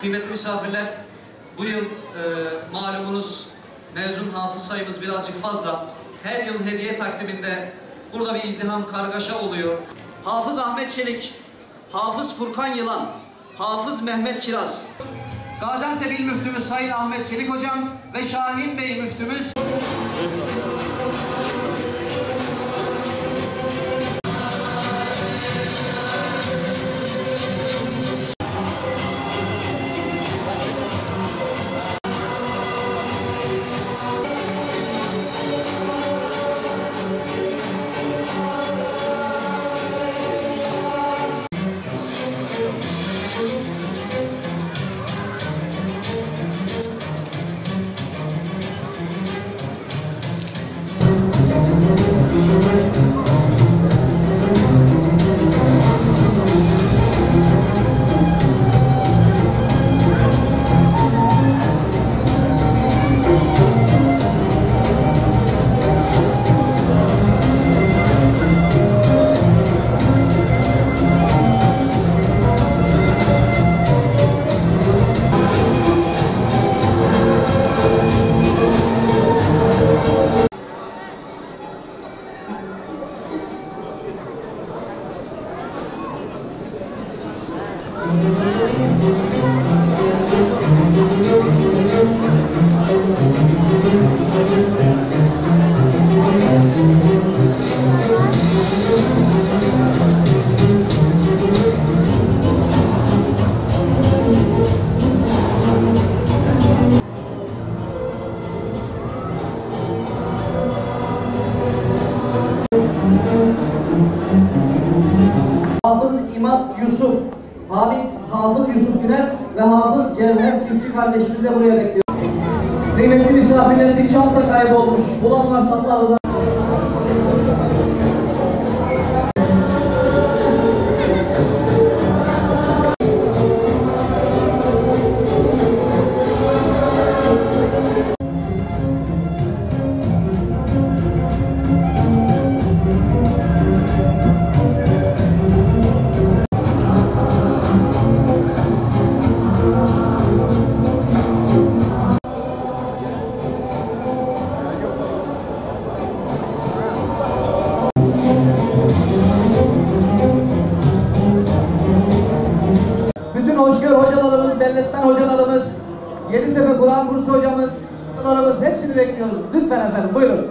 Kıymetli misafirler, bu yıl malumunuz mezun hafız sayımız birazcık fazla. Her yıl hediye takdiminde burada bir izdiham, kargaşa oluyor. Hafız Ahmet Çelik, Hafız Furkan Yılan, Hafız Mehmet Kiraz, Gaziantep İl Müftümüz Sayın Ahmet Çelik Hocam ve Şahin Bey Müftümüz. Hafız İmam Yusuf, Hafız Yusuf Güner ve Hafız Cevher Çiftçi kardeşimiz de buraya bekliyor. Kıymetli misafirlerin bir çanta kaybolmuş. Bulan varsa Allah razı olsun. Hocalarımız, belletmen hocalarımız, Yeditepe Kur'an kursu hocamız, hocalarımız hepsini bekliyoruz. Lütfen efendim, buyurun.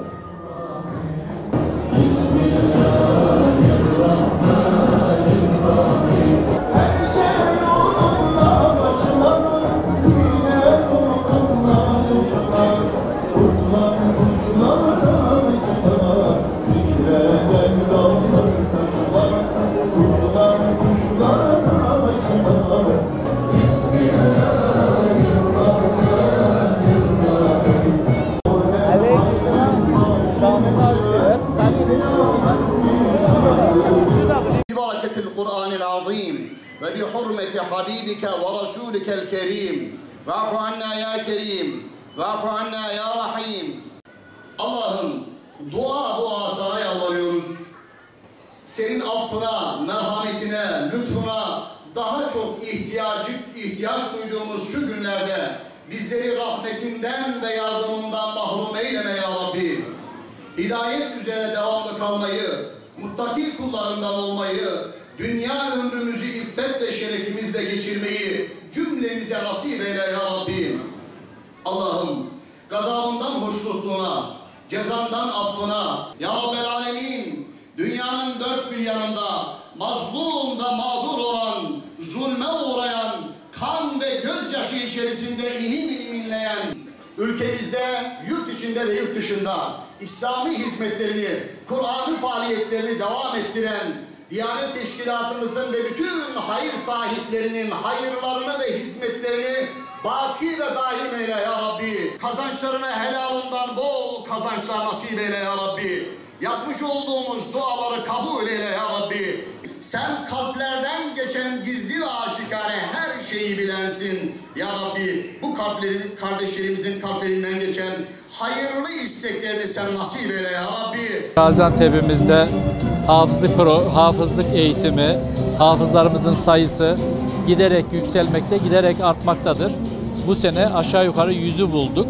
ببركة القرآن العظيم وبحرمة حبيبك ورسولك الكريم واعف عنا يا كريم واعف عنا ya Rahim. Allah'ım dua sana yalvarıyoruz. Senin affına, merhametine, lütfuna daha çok ihtiyaç duyduğumuz şu günlerde bizleri rahmetinden ve yardımından mahrum eyleme ya Rabbi. Hidayet üzere devamlı kalmayı, muttaki kullarından olmayı, dünya ömrümüzü iffet ve şerefimizle geçirmeyi cümlemize nasip eyle ya Rabbi. Allah'ım gazabından hoşnutluğuna, cezandan affına, ya Rabbel Alemin, dünyanın dört bir yanında mazlum ve mağdur olan, zulme uğrayan, kan ve gözyaşı içerisinde inim inim inleyen, ülkemizde, yurt içinde ve yurt dışında İslami hizmetlerini, Kur'an'ı faaliyetlerini devam ettiren, Diyanet Teşkilatımızın ve bütün hayır sahiplerinin hayırlarını ve hizmetlerini baki ve daim eyle ya Rabbi. Kazançlarını helalından bol kazançlar nasip eyle ya Rabbi. Yapmış olduğumuz duaları kabul eyle ya Rabbi. Sen kalplerden geçen gizli ve aşikare her şeyi bilensin ya Rabbi. Bu kardeşlerimizin kalplerinden geçen hayırlı isteklerini sen nasip eyle ya Rabbi. Gaziantep'imizde hafızlık eğitimi, hafızlarımızın sayısı giderek yükselmekte, giderek artmaktadır. Bu sene aşağı yukarı 100'ü bulduk.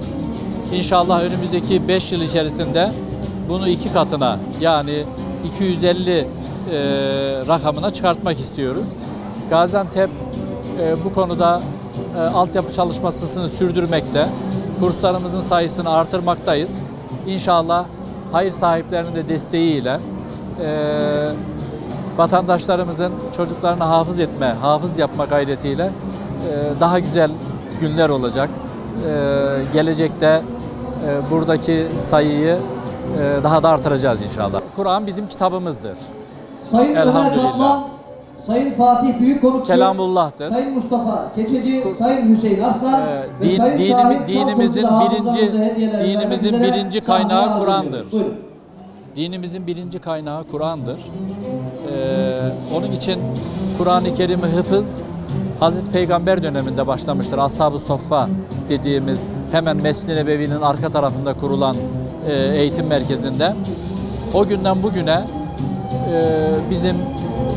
İnşallah önümüzdeki 5 yıl içerisinde bunu 2 katına, yani 250 rakamına çıkartmak istiyoruz. Gaziantep bu konuda altyapı çalışmasını sürdürmekte. Kurslarımızın sayısını artırmaktayız. İnşallah hayır sahiplerinin de desteğiyle vatandaşlarımızın çocuklarını hafız yapma gayretiyle daha güzel günler olacak. Gelecekte buradaki sayıyı daha da artıracağız inşallah. Kur'an bizim kitabımızdır. Sayın Ömer Kaplan, Sayın Fatih Büyükkonukçu, Kelamullah'tır. Sayın Mustafa Keçeci, Sayın Hüseyin Arslan ve Sayın dinimizin birinci kaynağı Kur'an'dır. Dinimizin birinci kaynağı Kur'an'dır. Onun için Kur'an-ı Kerim'i hıfız Hazreti Peygamber döneminde başlamıştır. Ashab-ı Soffa dediğimiz hemen Mescid-i Nebevi'nin arka tarafında kurulan eğitim merkezinde. O günden bugüne bizim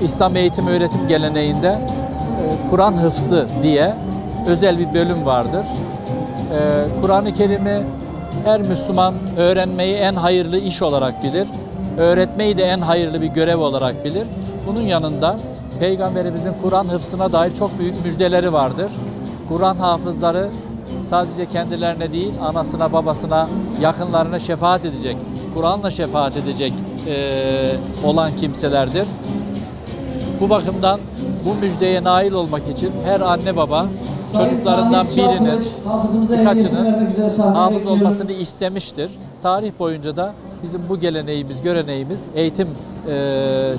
İslam eğitim öğretim geleneğinde Kur'an hıfzı diye özel bir bölüm vardır. Kur'an-ı Kerim'i her Müslüman öğrenmeyi en hayırlı iş olarak bilir. Öğretmeyi de en hayırlı bir görev olarak bilir. Bunun yanında Peygamberimizin Kur'an hıfzına dair çok büyük müjdeleri vardır. Kur'an hafızları sadece kendilerine değil, anasına, babasına, yakınlarına şefaat edecek, Kur'an'la şefaat edecek olan kimselerdir. Bu bakımdan bu müjdeye nail olmak için her anne baba çocuklarından birinin, birkaçının hafız olmasını istemiştir. Tarih boyunca da bizim bu geleneğimiz, göreneğimiz, eğitim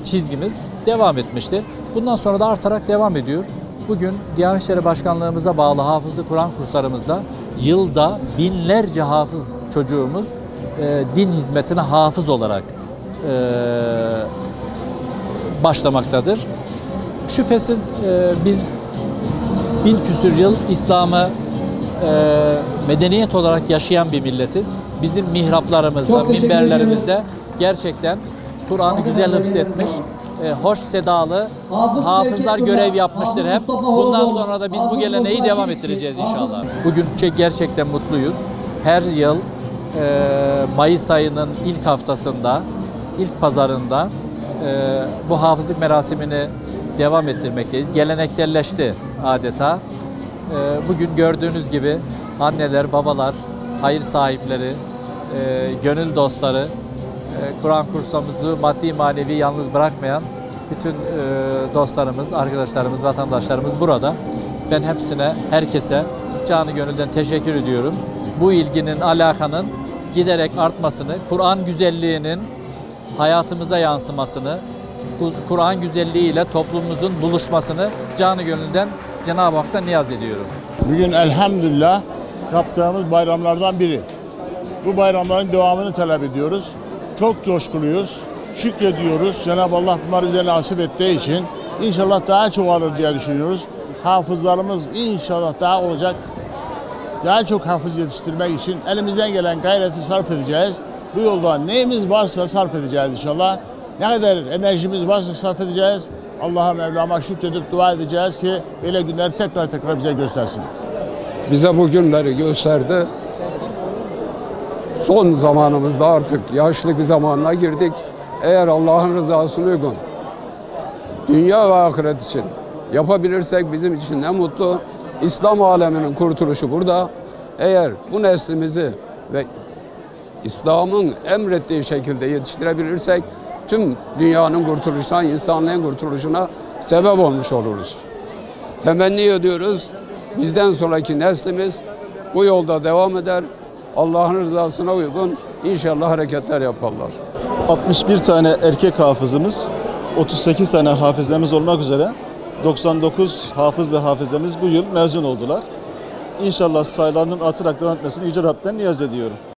çizgimiz devam etmiştir. Bundan sonra da artarak devam ediyor. Bugün Diyanet İşleri Başkanlığımıza bağlı hafızlık Kur'an kurslarımızda yılda binlerce hafız çocuğumuz din hizmetine hafız olarak başlamaktadır. Şüphesiz biz 1000 küsür yıl İslam'ı medeniyet olarak yaşayan bir milletiz. Bizim mihraplarımızda, minberlerimizde gerçekten Kur'an'ı güzel hıfzetmiş, hoş sedalı hafızlar görev yapmıştır hep. Bundan sonra da biz bu geleneği devam ettireceğiz inşallah. Bugün gerçekten mutluyuz. Her yıl Mayıs ayının ilk haftasında, ilk pazarında bu hafızlık merasimini devam ettirmekteyiz. Gelenekselleşti adeta. Bugün gördüğünüz gibi anneler, babalar, hayır sahipleri, gönül dostları, Kur'an kursumuzu maddi manevi yalnız bırakmayan bütün dostlarımız, arkadaşlarımız, vatandaşlarımız burada. Ben hepsine, herkese canı gönülden teşekkür ediyorum. Bu ilginin, alakanın giderek artmasını, Kur'an güzelliğinin hayatımıza yansımasını, Kur'an güzelliğiyle toplumumuzun buluşmasını canı gönülden Cenab-ı Hak'tan niyaz ediyorum. Bugün elhamdülillah yaptığımız bayramlardan biri. Bu bayramların devamını talep ediyoruz. Çok coşkuluyuz, şükrediyoruz. Cenab-ı Allah bunları bize nasip ettiği için inşallah daha çoğalır diye düşünüyoruz. Hafızlarımız inşallah daha olacak. Daha çok hafız yetiştirmek için elimizden gelen gayreti sarf edeceğiz. Bu yolda neyimiz varsa sarf edeceğiz inşallah. Ne kadar enerjimiz varsa sarf edeceğiz. Allah'a, Mevlam'a şükredip dua edeceğiz ki böyle günleri tekrar bize göstersin. Bize bu günleri gösterdi. Son zamanımızda artık yaşlı bir zamanına girdik. Eğer Allah'ın rızasına uygun dünya ve ahiret için yapabilirsek bizim için ne mutlu. İslam aleminin kurtuluşu burada. Eğer bu neslimizi ve İslam'ın emrettiği şekilde yetiştirebilirsek tüm dünyanın kurtuluşuna, insanlığın kurtuluşuna sebep olmuş oluruz. Temenni ediyoruz. Bizden sonraki neslimiz bu yolda devam eder. Allah'ın rızasına uygun inşallah hareketler yaparlar. 61 tane erkek hafızımız 38 tane hafizemiz olmak üzere 99 hafız ve hafizemiz bu yıl mezun oldular. İnşallah sayılarının artarak devam etmesini Yüce Rab'den niyaz ediyorum.